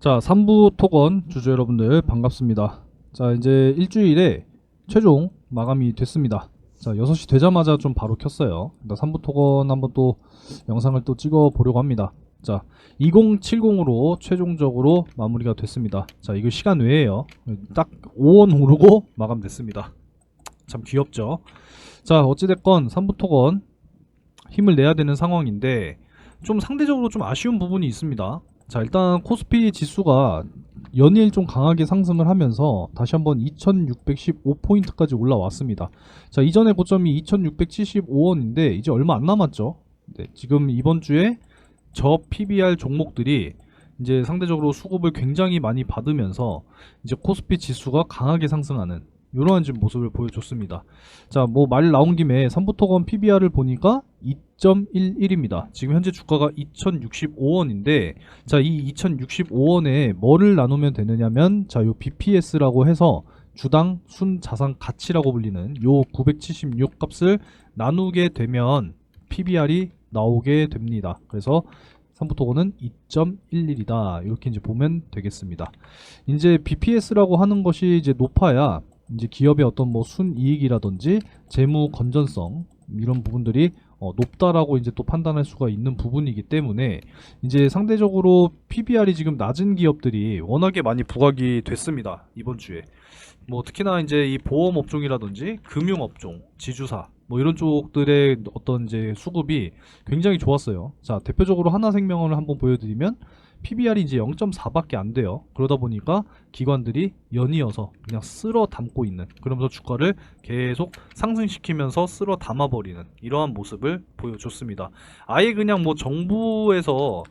자, 3부 토건 주주 여러분들 반갑습니다. 자, 이제 일주일에 최종 마감이 됐습니다. 자, 6시 되자마자 좀 바로 켰어요. 일단 3부 토건 한번 또 영상을 또 찍어 보려고 합니다. 자, 2070으로 최종적으로 마무리가 됐습니다. 자, 이거 시간 외에요. 딱 5원 오르고 마감됐습니다. 참 귀엽죠? 자, 어찌됐건 3부 토건 힘을 내야 되는 상황인데 좀 상대적으로 좀 아쉬운 부분이 있습니다. 자, 일단 코스피 지수가 연일 좀 강하게 상승을 하면서 다시 한번 2615포인트까지 올라왔습니다. 자, 이전의 고점이 2675원인데 이제 얼마 안 남았죠. 네, 지금 이번 주에 저 PBR 종목들이 이제 상대적으로 수급을 굉장히 많이 받으면서 이제 코스피 지수가 강하게 상승하는 이러한 지금 모습을 보여줬습니다. 자, 뭐 말 나온 김에 삼부토건 PBR을 보니까 2.11입니다. 지금 현재 주가가 2065원인데, 자, 이 2065원에 뭐를 나누면 되느냐면, 자, 요 BPS라고 해서 주당 순자산 가치라고 불리는 요 976 값을 나누게 되면 PBR이 나오게 됩니다. 그래서 삼부토건은 2.11이다. 이렇게 이제 보면 되겠습니다. 이제 BPS라고 하는 것이 이제 높아야 이제 기업의 어떤 뭐 순이익이라든지 재무 건전성 이런 부분들이 높다라고 이제 또 판단할 수가 있는 부분이기 때문에 이제 상대적으로 PBR이 지금 낮은 기업들이 워낙에 많이 부각이 됐습니다. 이번 주에 뭐 특히나 이제 이 보험 업종이라든지 금융 업종, 지주사 뭐 이런 쪽들의 어떤 이제 수급이 굉장히 좋았어요. 자, 대표적으로 하나생명을 한번 보여드리면 PBR이 이제 0.4밖에 안 돼요. 그러다 보니까 기관들이 연이어서 그냥 쓸어 담고 있는, 그러면서 주가를 계속 상승시키면서 쓸어 담아버리는 이러한 모습을 보여줬습니다. 아예 그냥 뭐 정부에서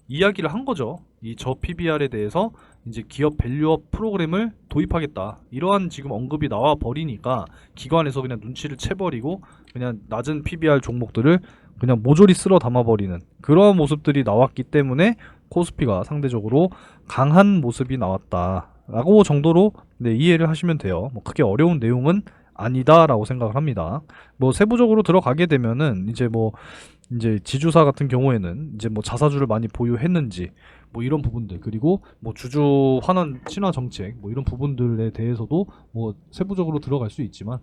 이야기를 한 거죠. 이 저 PBR에 대해서 이제 기업 밸류업 프로그램을 도입하겠다. 이러한 지금 언급이 나와 버리니까 기관에서 그냥 눈치를 채버리고 그냥 낮은 PBR 종목들을 그냥 모조리 쓸어 담아버리는 그러한 모습들이 나왔기 때문에 코스피가 상대적으로 강한 모습이 나왔다라고 정도로 네, 이해를 하시면 돼요. 뭐 크게 어려운 내용은 아니다라고 생각을 합니다. 뭐 세부적으로 들어가게 되면은 이제 지주사 같은 경우에는 이제 뭐 자사주를 많이 보유했는지 뭐 이런 부분들, 그리고 뭐 주주 환원 친화 정책 뭐 이런 부분들에 대해서도 뭐 세부적으로 들어갈 수 있지만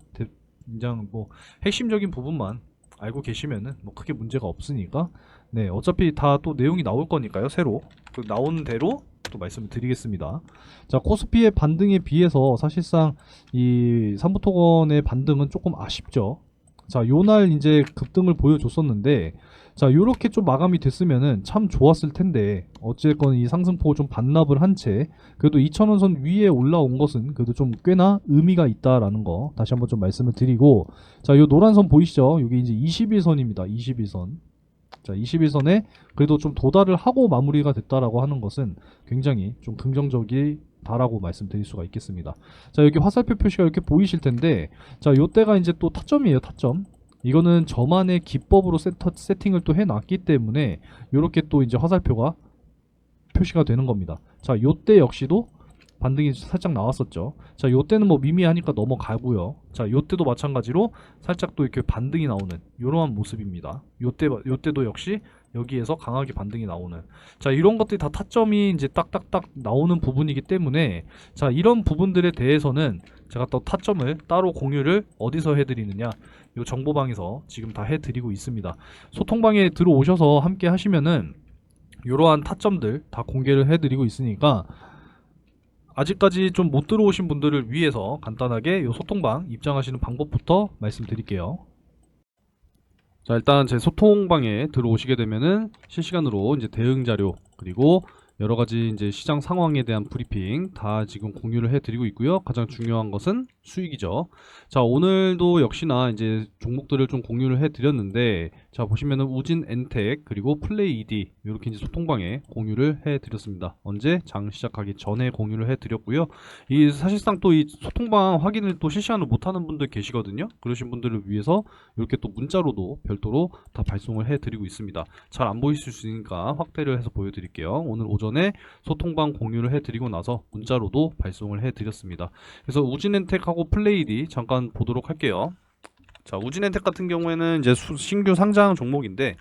그냥 뭐 핵심적인 부분만 알고 계시면은 뭐 크게 문제가 없으니까 네, 어차피 다 또 내용이 나올 거니까요. 새로 그 나오는 대로 또 말씀을 드리겠습니다. 자, 코스피의 반등에 비해서 사실상 이 삼부토건의 반등은 조금 아쉽죠. 자, 요날 이제 급등을 보여줬었는데, 자, 요렇게 좀 마감이 됐으면은 참 좋았을 텐데, 어쨌건 이 상승폭을 좀 반납을 한 채, 그래도 2,000원 선 위에 올라온 것은 그래도 좀 꽤나 의미가 있다라는 거, 다시 한번 좀 말씀을 드리고, 자, 요 노란 선 보이시죠? 여기 이제 21선입니다. 21선. 자, 21선에 그래도 좀 도달을 하고 마무리가 됐다라고 하는 것은 굉장히 좀 긍정적이다라고 말씀드릴 수가 있겠습니다. 자, 여기 화살표 표시가 이렇게 보이실 텐데, 자, 요때가 이제 또 타점이에요. 타점. 이거는 저만의 기법으로 세팅을 또 해놨기 때문에 요렇게 또 이제 화살표가 표시가 되는 겁니다. 자, 요때 역시도 반등이 살짝 나왔었죠. 자, 요때는 뭐 미미하니까 넘어가고요. 자, 요때도 마찬가지로 살짝 또 이렇게 반등이 나오는 이러한 모습입니다. 요때도 역시 여기에서 강하게 반등이 나오는, 자, 이런 것들이 다 타점이 이제 딱딱딱 나오는 부분이기 때문에, 자, 이런 부분들에 대해서는 제가 또 타점을 따로 공유를 어디서 해드리느냐, 요 정보방에서 지금 다 해드리고 있습니다. 소통방에 들어오셔서 함께 하시면은 이러한 타점들 다 공개를 해드리고 있으니까, 아직까지 좀 못 들어오신 분들을 위해서 간단하게 이 소통방 입장하시는 방법부터 말씀드릴게요. 자, 일단 제 소통방에 들어오시게 되면은 실시간으로 이제 대응 자료, 그리고 여러 가지 이제 시장 상황에 대한 브리핑 다 지금 공유를 해드리고 있고요. 가장 중요한 것은 수익이죠. 자, 오늘도 역시나 이제 종목들을 좀 공유를 해드렸는데, 자, 보시면은 우진 엔텍 그리고 플레이 ED 이렇게 이제 소통방에 공유를 해드렸습니다. 언제 장 시작하기 전에 공유를 해드렸고요. 이 사실상 또 이 소통방 확인을 또 실시간으로 못하는 분들 계시거든요. 그러신 분들을 위해서 이렇게 또 문자로도 별도로 다 발송을 해드리고 있습니다. 잘 안 보이실 수 있으니까 확대를 해서 보여드릴게요. 오늘 오전에 소통방 공유를 해드리고 나서 문자로도 발송을 해드렸습니다. 그래서 우진엔텍하고 플레이디 잠깐 보도록 할게요. 자, 우진엔텍 같은 경우에는 이제 신규 상장 종목인데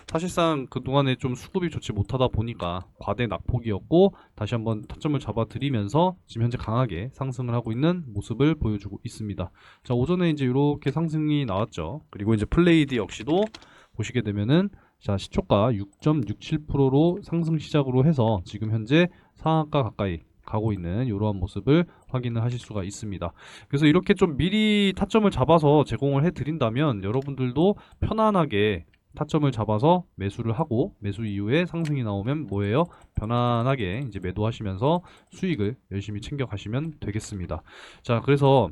사실상 그동안에 좀 수급이 좋지 못하다 보니까 과대 낙폭이었고 다시 한번 타점을 잡아들이면서 지금 현재 강하게 상승을 하고 있는 모습을 보여주고 있습니다. 자, 오전에 이제 이렇게 상승이 나왔죠. 그리고 이제 플레이드 역시도 보시게 되면은 자, 시초가 6.67%로 상승 시작으로 해서 지금 현재 상한가 가까이 가고 있는 이러한 모습을 확인을 하실 수가 있습니다. 그래서 이렇게 좀 미리 타점을 잡아서 제공을 해드린다면 여러분들도 편안하게 타점을 잡아서 매수를 하고 매수 이후에 상승이 나오면 뭐예요? 편안하게 이제 매도하시면서 수익을 열심히 챙겨 가시면 되겠습니다. 자, 그래서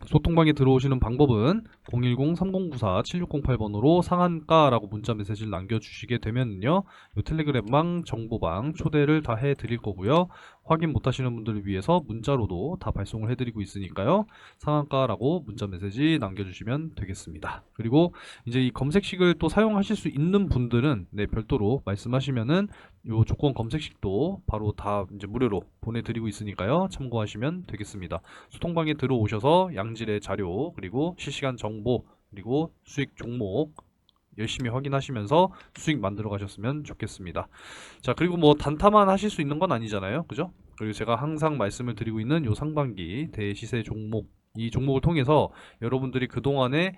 소통방에 들어오시는 방법은 010-3094-7608번으로 상한가라고 문자 메시지를 남겨주시게 되면요, 요 텔레그램방 정보방 초대를 다 해드릴 거고요. 확인 못하시는 분들을 위해서 문자로도 다 발송을 해드리고 있으니까요, 상한가라고 문자 메시지 남겨주시면 되겠습니다. 그리고 이제 이 검색식을 또 사용하실 수 있는 분들은 네, 별도로 말씀하시면은 요 조건 검색식도 바로 다 이제 무료로 보내드리고 있으니까요, 참고하시면 되겠습니다. 소통방에 들어오셔서 양질의 자료 그리고 실시간 정보 그리고 수익 종목 열심히 확인하시면서 수익 만들어 가셨으면 좋겠습니다. 자, 그리고 뭐 단타만 하실 수 있는 건 아니잖아요, 그죠? 그리고 제가 항상 말씀을 드리고 있는 요 상반기 대시세 종목, 이 종목을 통해서 여러분들이 그동안에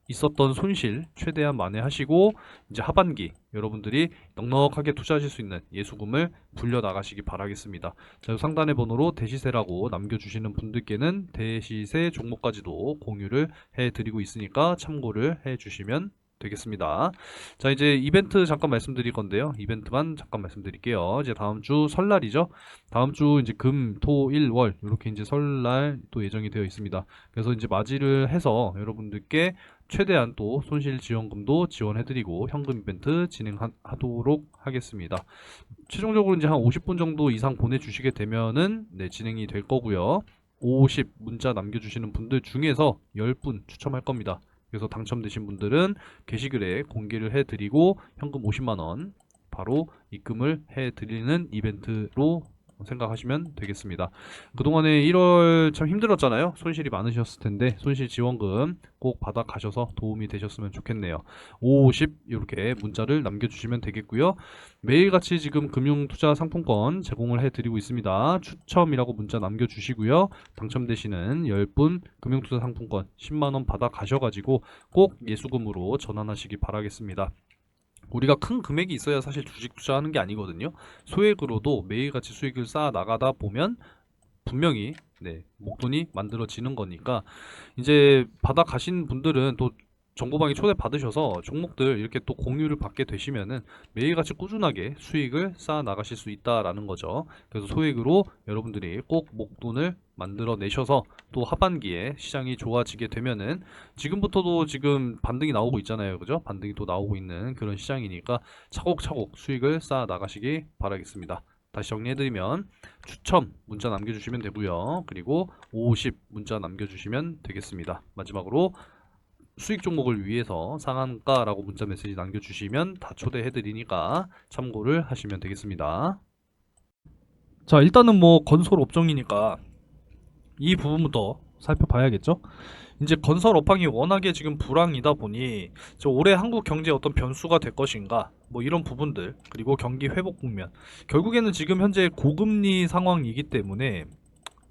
있었던 손실 최대한 만회하시고 이제 하반기 여러분들이 넉넉하게 투자하실 수 있는 예수금을 불려 나가시기 바라겠습니다. 자, 상단의 번호로 대시세라고 남겨주시는 분들께는 대시세 종목까지도 공유를 해드리고 있으니까 참고를 해주시면 되겠습니다. 자, 이제 이벤트 잠깐 말씀드릴 건데요. 이벤트만 잠깐 말씀드릴게요. 이제 다음 주 설날이죠. 다음 주 이제 금, 토, 일, 월 이렇게 이제 설날 또 예정이 되어 있습니다. 그래서 이제 맞이를 해서 여러분들께 최대한 또 손실 지원금도 지원해드리고 현금 이벤트 진행하도록 하겠습니다. 최종적으로 이제 한 50분 정도 이상 보내주시게 되면은 네, 진행이 될 거고요. 50 문자 남겨주시는 분들 중에서 10분 추첨할 겁니다. 그래서 당첨되신 분들은 게시글에 공개를 해드리고 현금 50만원 바로 입금을 해드리는 이벤트로 생각하시면 되겠습니다. 그동안에 1월 참 힘들었잖아요. 손실이 많으셨을 텐데 손실 지원금 꼭 받아 가셔서 도움이 되셨으면 좋겠네요. 50 이렇게 문자를 남겨주시면 되겠고요. 매일같이 지금 금융투자 상품권 제공을 해드리고 있습니다. 추첨이라고 문자 남겨주시고요. 당첨되시는 10분 금융투자 상품권 10만원 받아 가셔가지고 꼭 예수금으로 전환하시기 바라겠습니다. 우리가 큰 금액이 있어야 사실 주식 투자하는 게 아니거든요. 소액으로도 매일같이 수익을 쌓아 나가다 보면 분명히 네, 목돈이 만들어지는 거니까 이제 받아 가신 분들은 또 정보방에 초대 받으셔서 종목들 이렇게 또 공유를 받게 되시면은 매일같이 꾸준하게 수익을 쌓아 나가실 수 있다라는 거죠. 그래서 소액으로 여러분들이 꼭 목돈을 만들어 내셔서 또 하반기에 시장이 좋아지게 되면은 지금부터도 지금 반등이 나오고 있잖아요, 그죠? 반등이 또 나오고 있는 그런 시장이니까 차곡차곡 수익을 쌓아 나가시기 바라겠습니다. 다시 정리해드리면 추첨 문자 남겨주시면 되고요. 그리고 50 문자 남겨주시면 되겠습니다. 마지막으로 수익 종목을 위해서 상한가라고 문자 메시지 남겨주시면 다 초대해드리니까 참고를 하시면 되겠습니다. 자, 일단은 뭐 건설 업종이니까 이 부분부터 살펴봐야겠죠? 이제 건설 업황이 워낙에 지금 불황이다 보니 올해 한국 경제에 어떤 변수가 될 것인가 뭐 이런 부분들, 그리고 경기 회복 국면, 결국에는 지금 현재 고금리 상황이기 때문에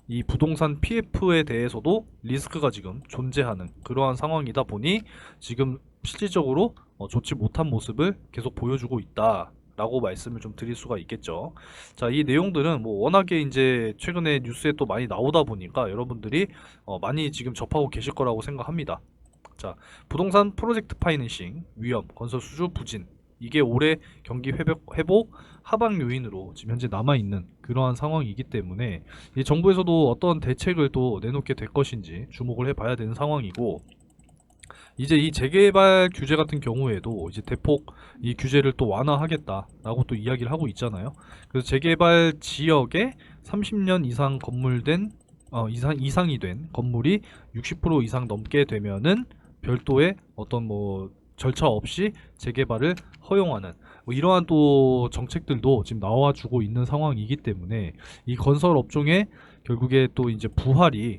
이 부동산 PF에 대해서도 리스크가 지금 존재하는 그러한 상황이다 보니 지금 실질적으로 좋지 못한 모습을 계속 보여주고 있다 라고 말씀을 좀 드릴 수가 있겠죠. 자, 이 내용들은 뭐 워낙에 이제 최근에 뉴스에 또 많이 나오다 보니까 여러분들이 많이 지금 접하고 계실 거라고 생각합니다. 자, 부동산 프로젝트 파이낸싱 위험, 건설 수주 부진, 이게 올해 경기 회복 하방 요인으로 지금 현재 남아있는 그러한 상황이기 때문에 이 정부에서도 어떤 대책을 또 내놓게 될 것인지 주목을 해봐야 되는 상황이고, 이제 이 재개발 규제 같은 경우에도 이제 대폭 이 규제를 또 완화하겠다라고 또 이야기를 하고 있잖아요. 그래서 재개발 지역에 30년 이상 건물된 이상이 된 건물이 60% 이상 넘게 되면은 별도의 어떤 뭐 절차 없이 재개발을 허용하는 뭐 이러한 또 정책들도 지금 나와주고 있는 상황이기 때문에 이 건설 업종에 결국에 또 이제 부활이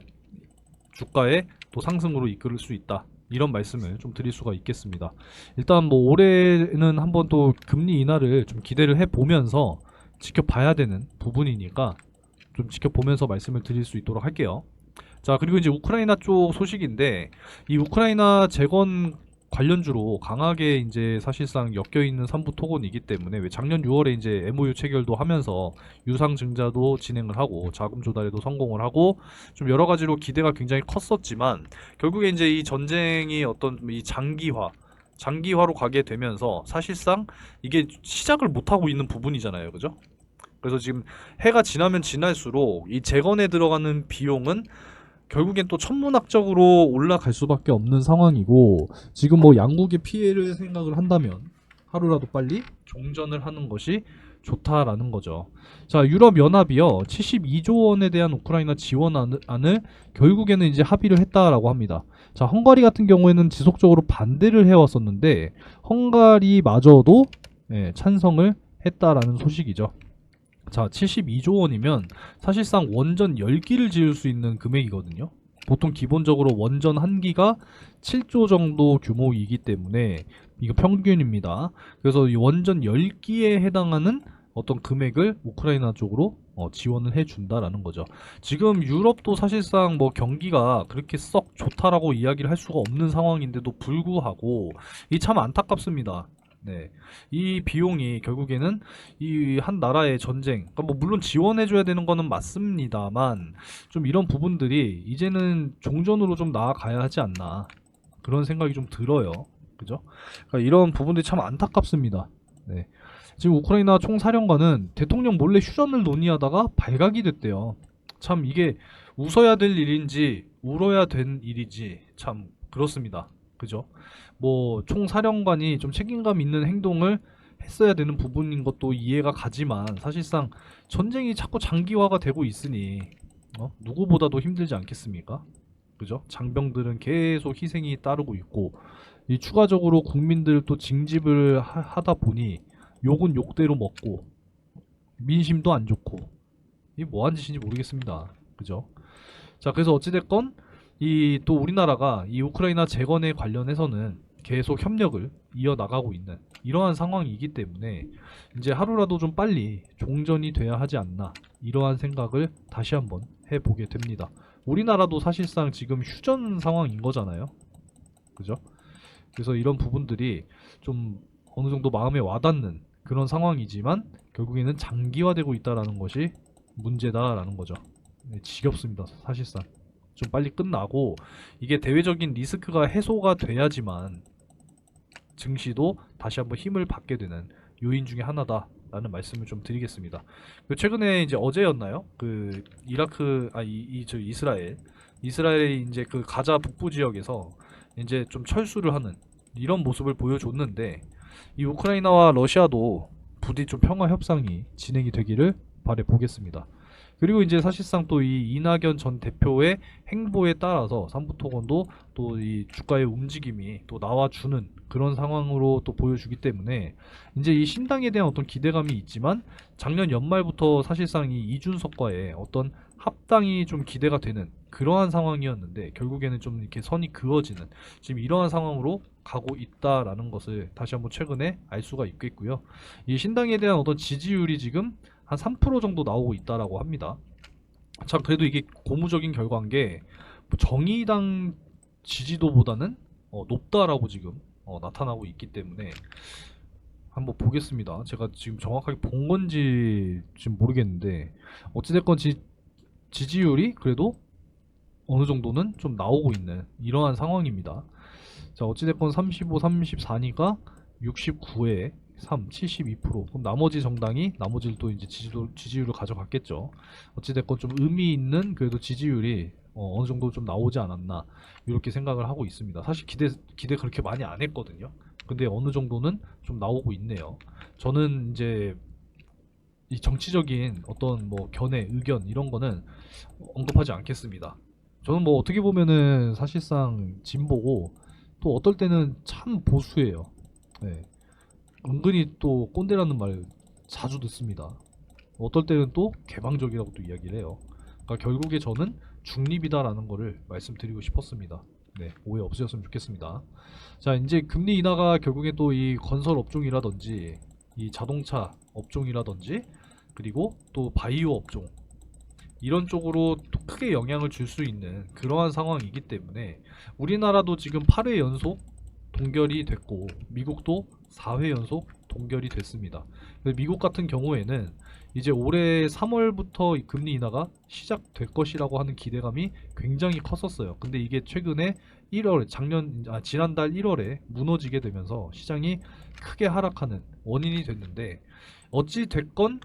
주가의 또 상승으로 이끌 수 있다. 이런 말씀을 좀 드릴 수가 있겠습니다. 일단 뭐 올해는 한번 또 금리 인하를 좀 기대를 해보면서 지켜봐야 되는 부분이니까 좀 지켜보면서 말씀을 드릴 수 있도록 할게요. 자, 그리고 이제 우크라이나 쪽 소식인데, 이 우크라이나 재건 관련주로 강하게 이제 사실상 엮여 있는 삼부 토건이기 때문에, 왜 작년 6월에 이제 MOU 체결도 하면서 유상 증자도 진행을 하고 자금 조달에도 성공을 하고 좀 여러 가지로 기대가 굉장히 컸었지만, 결국에 이제 이 전쟁이 어떤 이 장기화로 가게 되면서 사실상 이게 시작을 못 하고 있는 부분이잖아요, 그죠? 그래서 지금 해가 지나면 지날수록 이 재건에 들어가는 비용은 결국엔 또 천문학적으로 올라갈 수밖에 없는 상황이고, 지금 뭐 양국의 피해를 생각을 한다면 하루라도 빨리 종전을 하는 것이 좋다라는 거죠. 자, 유럽 연합이요, 72조 원에 대한 우크라이나 지원안을 결국에는 이제 합의를 했다라고 합니다. 자, 헝가리 같은 경우에는 지속적으로 반대를 해왔었는데 헝가리마저도 찬성을 했다라는 소식이죠. 자, 72조 원이면 사실상 원전 10기를 지을 수 있는 금액이거든요. 보통 기본적으로 원전 한 기가 7조 정도 규모이기 때문에 이거 평균입니다. 그래서 이 원전 10기에 해당하는 어떤 금액을 우크라이나 쪽으로 지원을 해준다라는 거죠. 지금 유럽도 사실상 뭐 경기가 그렇게 썩 좋다라고 이야기를 할 수가 없는 상황인데도 불구하고 이 참 안타깝습니다. 네, 이 비용이 결국에는 이 한 나라의 전쟁, 그러니까 뭐 물론 지원해줘야 되는 거는 맞습니다만 좀 이런 부분들이 이제는 종전으로 좀 나아가야 하지 않나, 그런 생각이 좀 들어요. 그죠? 그러니까 이런 부분들이 참 안타깝습니다. 네. 지금 우크라이나 총사령관은 대통령 몰래 휴전을 논의하다가 발각이 됐대요. 참 이게 웃어야 될 일인지 울어야 된 일인지 참 그렇습니다. 그죠? 뭐 총사령관이 좀 책임감 있는 행동을 했어야 되는 부분인 것도 이해가 가지만, 사실상 전쟁이 자꾸 장기화가 되고 있으니 누구보다도 힘들지 않겠습니까? 그죠? 장병들은 계속 희생이 따르고 있고, 이 추가적으로 국민들 또 징집을 하다 보니 욕은 욕대로 먹고 민심도 안 좋고, 이게 뭐한 짓인지 모르겠습니다. 그죠? 자, 그래서 어찌됐건 이 또 우리나라가 이 우크라이나 재건에 관련해서는 계속 협력을 이어나가고 있는 이러한 상황이기 때문에 이제 하루라도 좀 빨리 종전이 돼야 하지 않나, 이러한 생각을 다시 한번 해보게 됩니다. 우리나라도 사실상 지금 휴전 상황인 거잖아요. 그죠? 그래서 이런 부분들이 좀 어느 정도 마음에 와닿는 그런 상황이지만 결국에는 장기화되고 있다라는 것이 문제다라는 거죠. 네, 지겹습니다. 사실상 좀 빨리 끝나고 이게 대외적인 리스크가 해소가 돼야지만 증시도 다시 한번 힘을 받게 되는 요인 중에 하나다라는 말씀을 좀 드리겠습니다. 최근에 이제 어제였나요? 그 이라크 저 이스라엘이 이제 그 가자 북부 지역에서 이제 좀 철수를 하는 이런 모습을 보여줬는데, 이 우크라이나와 러시아도 부디 좀 평화 협상이 진행이 되기를 바래 보겠습니다. 그리고 이제 사실상 또 이 이낙연 전 대표의 행보에 따라서 삼부토건도 또 이 주가의 움직임이 또 나와주는 그런 상황으로 또 보여주기 때문에 이제 이 신당에 대한 어떤 기대감이 있지만, 작년 연말부터 사실상 이 이준석과의 어떤 합당이 좀 기대가 되는 그러한 상황이었는데 결국에는 좀 이렇게 선이 그어지는 지금 이러한 상황으로 가고 있다라는 것을 다시 한번 최근에 알 수가 있겠고요. 이 신당에 대한 어떤 지지율이 지금 한 3% 정도 나오고 있다라고 합니다. 참 그래도 이게 고무적인 결과인 게 정의당 지지도보다는 높다라고 지금 나타나고 있기 때문에 한번 보겠습니다. 제가 지금 정확하게 본 건지 지금 모르겠는데 어찌됐건 지지율이 그래도 어느 정도는 좀 나오고 있는 이러한 상황입니다. 자, 어찌됐건 35, 34니까 69에 3, 72%. 그럼 나머지 정당이 나머지를 또 이제 지지율을 가져갔겠죠. 어찌됐건 좀 의미 있는 그래도 지지율이 어느 정도 좀 나오지 않았나 이렇게 생각을 하고 있습니다. 사실 기대 그렇게 많이 안 했거든요. 근데 어느 정도는 좀 나오고 있네요. 저는 이제 이 정치적인 어떤 뭐 견해, 의견 이런 거는 언급하지 않겠습니다. 저는 뭐 어떻게 보면은 사실상 진보고 또 어떨 때는 참 보수예요. 네. 은근히 또 꼰대라는 말 자주 듣습니다. 어떨 때는 또 개방적이라고 또 이야기를 해요. 그러니까 결국에 저는 중립이다라는 거를 말씀드리고 싶었습니다. 네, 오해 없으셨으면 좋겠습니다. 자, 이제 금리 인하가 결국에 또 이 건설 업종이라든지 이 자동차 업종이라든지 그리고 또 바이오 업종 이런 쪽으로 또 크게 영향을 줄 수 있는 그러한 상황이기 때문에 우리나라도 지금 8회 연속 동결이 됐고 미국도 4회 연속 동결이 됐습니다. 미국 같은 경우에는 이제 올해 3월부터 금리 인하가 시작될 것이라고 하는 기대감이 굉장히 컸었어요. 근데 이게 최근에 1월 지난달 1월에 무너지게 되면서 시장이 크게 하락하는 원인이 됐는데 어찌 됐건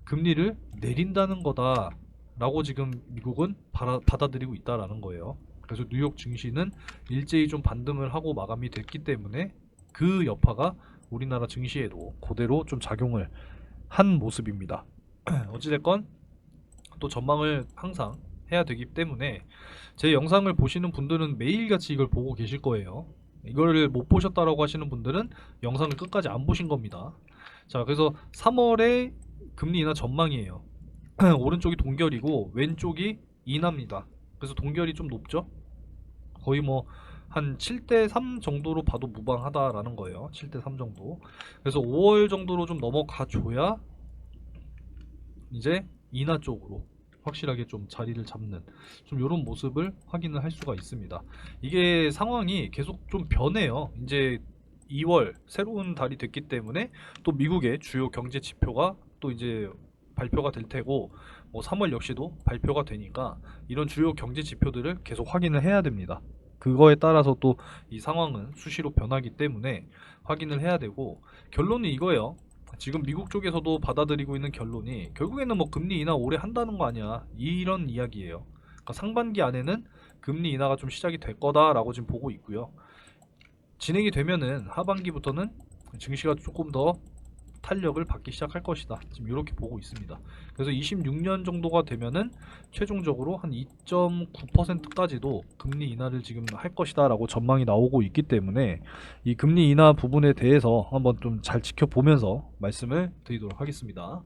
금리를 내린다는 거다라고 지금 미국은 받아들이고 있다라는 거예요. 그래서 뉴욕 증시는 일제히 좀 반등을 하고 마감이 됐기 때문에 그 여파가 우리나라 증시에도 그대로 좀 작용을 한 모습입니다. 어찌됐건 또 전망을 항상 해야 되기 때문에 제 영상을 보시는 분들은 매일같이 이걸 보고 계실 거예요. 이거를 못 보셨다라고 하시는 분들은 영상을 끝까지 안 보신 겁니다. 자, 그래서 3월에 금리 인하 전망이에요. 오른쪽이 동결이고 왼쪽이 인하입니다. 그래서 동결이 좀 높죠? 거의 뭐 한 7대3 정도로 봐도 무방하다라는 거예요. 7대3 정도. 그래서 5월 정도로 좀 넘어가 줘야 이제 인하 쪽으로 확실하게 좀 자리를 잡는 좀 이런 모습을 확인을 할 수가 있습니다. 이게 상황이 계속 좀 변해요. 이제 2월 새로운 달이 됐기 때문에 또 미국의 주요 경제 지표가 또 이제 발표가 될 테고 뭐 3월 역시도 발표가 되니까 이런 주요 경제 지표들을 계속 확인을 해야 됩니다. 그거에 따라서 또 이 상황은 수시로 변하기 때문에 확인을 해야 되고 결론은 이거예요. 지금 미국 쪽에서도 받아들이고 있는 결론이 결국에는 뭐 금리 인하 올해 한다는 거 아니야 이런 이야기예요. 그러니까 상반기 안에는 금리 인하가 좀 시작이 될 거다라고 지금 보고 있고요. 진행이 되면은 하반기부터는 증시가 조금 더 탄력을 받기 시작할 것이다. 지금 이렇게 보고 있습니다. 그래서 26년 정도가 되면은 최종적으로 한 2.9%까지도 금리 인하를 지금 할 것이다라고 전망이 나오고 있기 때문에 이 금리 인하 부분에 대해서 한번 좀 잘 지켜보면서 말씀을 드리도록 하겠습니다.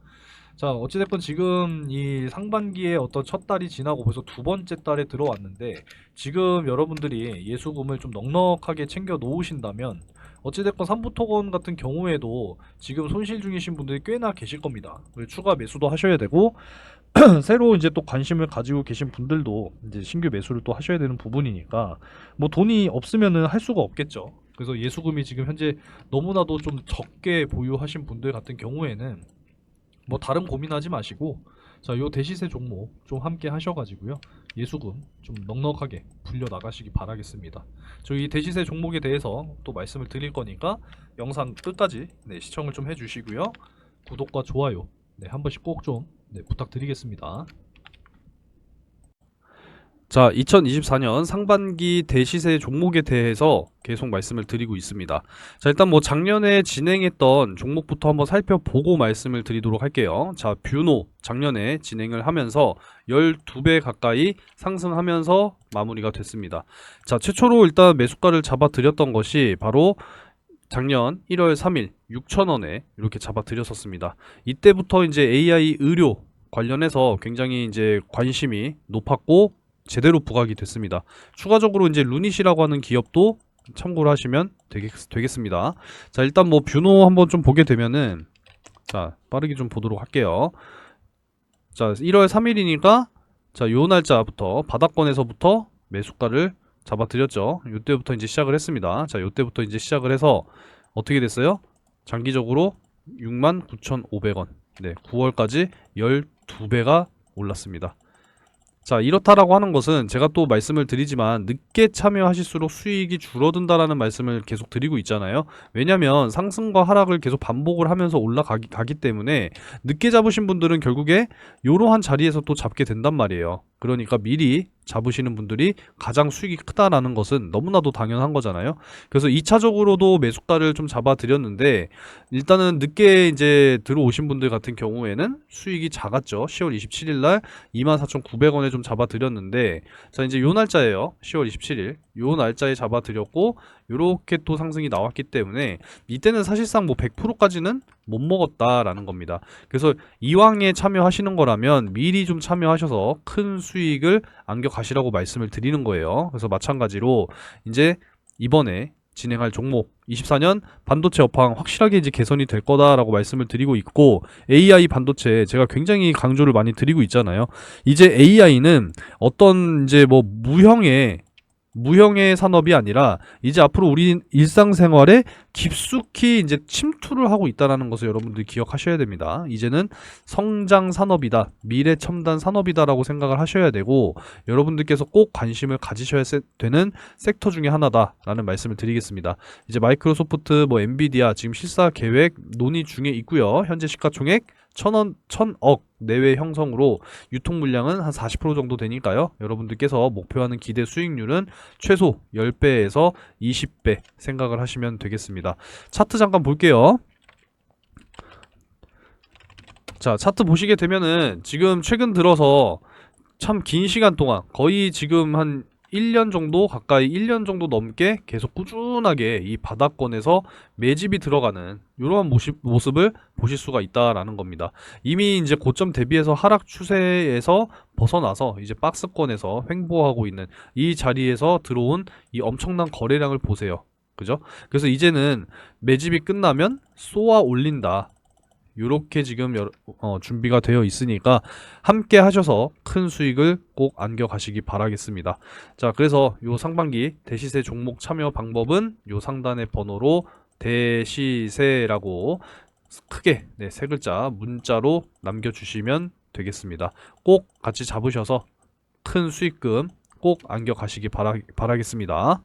자, 어찌됐건 지금 이 상반기에 어떤 첫 달이 지나고 벌써 두 번째 달에 들어왔는데 지금 여러분들이 예수금을 좀 넉넉하게 챙겨 놓으신다면 어찌됐건 삼부토건 같은 경우에도 지금 손실 중이신 분들이 꽤나 계실 겁니다. 추가 매수도 하셔야 되고 새로 이제 또 관심을 가지고 계신 분들도 이제 신규 매수를 또 하셔야 되는 부분이니까 뭐 돈이 없으면은 할 수가 없겠죠. 그래서 예수금이 지금 현재 너무나도 좀 적게 보유하신 분들 같은 경우에는 뭐 다른 고민하지 마시고 자, 요 대시세 종목 좀 함께 하셔가지고요 예수금 좀 넉넉하게 불려 나가시기 바라겠습니다. 저희 대시세 종목에 대해서 또 말씀을 드릴 거니까 영상 끝까지 시청을 좀 해주시고요 구독과 좋아요 한 번씩 꼭 좀 부탁드리겠습니다. 자, 2024년 상반기 대시세 종목에 대해서 계속 말씀을 드리고 있습니다. 자, 일단 뭐 작년에 진행했던 종목부터 한번 살펴보고 말씀을 드리도록 할게요. 자, 뷰노 작년에 진행을 하면서 12배 가까이 상승하면서 마무리가 됐습니다. 자, 최초로 일단 매수가를 잡아드렸던 것이 바로 작년 1월 3일 6,000원에 이렇게 잡아드렸었습니다. 이때부터 이제 AI 의료 관련해서 굉장히 이제 관심이 높았고 제대로 부각이 됐습니다. 추가적으로 이제 루닛이라고 하는 기업도 참고를 하시면 되겠습니다. 자, 일단 뭐 뷰노 한번 좀 보게 되면은 자, 빠르게 좀 보도록 할게요. 자, 1월 3일이니까 자, 요 날짜부터 바닥권에서부터 매수가를 잡아드렸죠. 요때부터 이제 시작을 했습니다. 자, 요때부터 이제 시작을 해서 어떻게 됐어요? 장기적으로 69,500원. 네, 9월까지 12배가 올랐습니다. 자, 이렇다라고 하는 것은 제가 또 말씀을 드리지만 늦게 참여하실수록 수익이 줄어든다라는 말씀을 계속 드리고 있잖아요. 왜냐면 상승과 하락을 계속 반복을 하면서 올라가기 때문에 늦게 잡으신 분들은 결국에 이러한 자리에서 또 잡게 된단 말이에요. 그러니까 미리 잡으시는 분들이 가장 수익이 크다라는 것은 너무나도 당연한 거잖아요. 그래서 2차적으로도 매수가를 좀 잡아드렸는데 일단은 늦게 이제 들어오신 분들 같은 경우에는 수익이 작았죠. 10월 27일 날 24,900원에 좀 잡아드렸는데 자, 이제 요 날짜예요. 10월 27일 요 날짜에 잡아드렸고 요렇게 또 상승이 나왔기 때문에 이때는 사실상 뭐 100%까지는 못 먹었다라는 겁니다. 그래서 이왕에 참여하시는 거라면 미리 좀 참여하셔서 큰 수익을 안겨 가시라고 말씀을 드리는 거예요. 그래서 마찬가지로 이제 이번에 진행할 종목 24년 반도체 업황 확실하게 이제 개선이 될 거다라고 말씀을 드리고 있고, AI 반도체 제가 굉장히 강조를 많이 드리고 있잖아요. 이제 AI는 어떤 이제 뭐 무형의 산업이 아니라 이제 앞으로 우리 일상생활에 깊숙이 이제 침투를 하고 있다는 것을 여러분들이 기억하셔야 됩니다. 이제는 성장 산업이다, 미래 첨단 산업이다라고 생각을 하셔야 되고, 여러분들께서 꼭 관심을 가지셔야 되는 섹터 중에 하나다라는 말씀을 드리겠습니다. 이제 마이크로소프트, 뭐 엔비디아 지금 실사 계획 논의 중에 있고요. 현재 시가총액 1000억 내외 형성으로 유통 물량은 한 40% 정도 되니까요. 여러분들께서 목표하는 기대 수익률은 최소 10배에서 20배 생각을 하시면 되겠습니다. 차트 잠깐 볼게요. 자, 차트 보시게 되면은 지금 최근 들어서 참 긴 시간 동안 거의 지금 한 1년 정도 가까이 1년 정도 넘게 계속 꾸준하게 이 바닥권에서 매집이 들어가는 이러한 모습을 보실 수가 있다라는 겁니다. 이미 이제 고점 대비해서 하락 추세에서 벗어나서 이제 박스권에서 횡보하고 있는 이 자리에서 들어온 이 엄청난 거래량을 보세요. 그죠? 그래서 이제는 매집이 끝나면 쏘아 올린다, 요렇게 지금 준비가 되어 있으니까 함께 하셔서 큰 수익을 꼭 안겨 가시기 바라겠습니다. 자, 그래서 요 상반기 대시세 종목 참여 방법은 요 상단의 번호로 대시세라고 크게 세 글자 문자로 남겨주시면 되겠습니다. 꼭 같이 잡으셔서 큰 수익금 꼭 안겨 가시기 바라겠습니다.